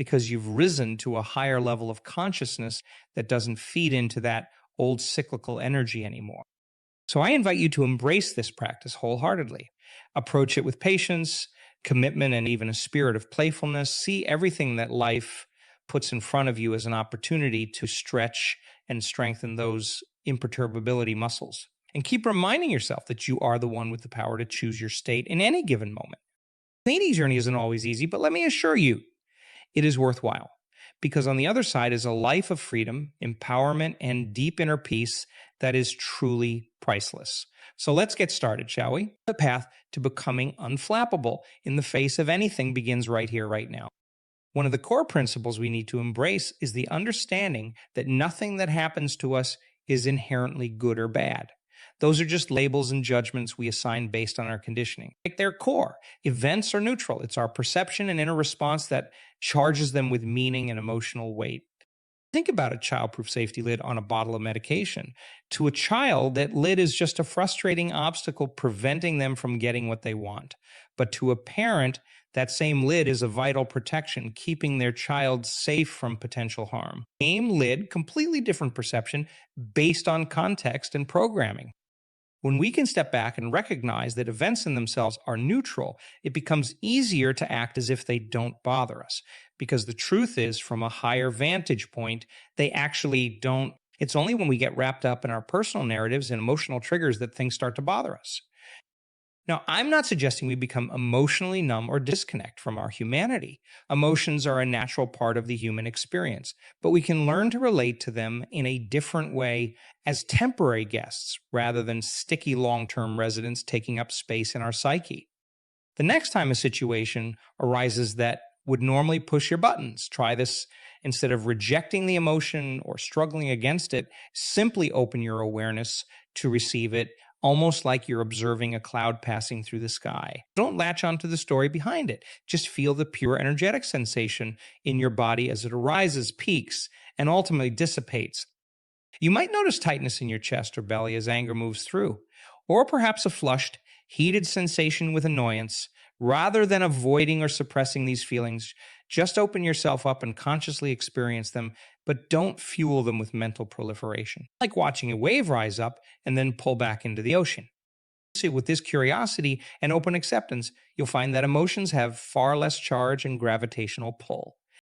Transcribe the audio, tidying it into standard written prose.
because you've risen to a higher level of consciousness that doesn't feed into that old cyclical energy anymore. So I invite you to embrace this practice wholeheartedly. Approach it with patience, commitment, and even a spirit of playfulness. See everything that life puts in front of you as an opportunity to stretch and strengthen those imperturbability muscles. And keep reminding yourself that you are the one with the power to choose your state in any given moment. The eating journey isn't always easy, but let me assure you, it is worthwhile. Because on the other side is a life of freedom, empowerment, and deep inner peace that is truly priceless. So let's get started, shall we? The path to becoming unflappable in the face of anything begins right here, right now. One of the core principles we need to embrace is the understanding that nothing that happens to us is inherently good or bad. Those are just labels and judgments we assign based on our conditioning. At their core, events are neutral. It's our perception and inner response that charges them with meaning and emotional weight. Think about a childproof safety lid on a bottle of medication. To a child, that lid is just a frustrating obstacle preventing them from getting what they want. But to a parent, that same lid is a vital protection, keeping their child safe from potential harm. Same lid, completely different perception based on context and programming. When we can step back and recognize that events in themselves are neutral, it becomes easier to act as if they don't bother us. Because the truth is, from a higher vantage point, they actually don't. It's only when we get wrapped up in our personal narratives and emotional triggers that things start to bother us. Now, I'm not suggesting we become emotionally numb or disconnect from our humanity. Emotions are a natural part of the human experience, but we can learn to relate to them in a different way as temporary guests rather than sticky long-term residents taking up space in our psyche. The next time a situation arises that would normally push your buttons, try this. Instead of rejecting the emotion or struggling against it, simply open your awareness to receive it, almost like you're observing a cloud passing through the sky. Don't latch onto the story behind it. Just feel the pure energetic sensation in your body as it arises, peaks, and ultimately dissipates. You might notice tightness in your chest or belly as anger moves through, or perhaps a flushed, heated sensation with annoyance. Rather than avoiding or suppressing these feelings, just open yourself up and consciously experience them, but don't fuel them with mental proliferation. Like watching a wave rise up and then pull back into the ocean. So with this curiosity and open acceptance, you'll find that emotions have far less charge and gravitational pull.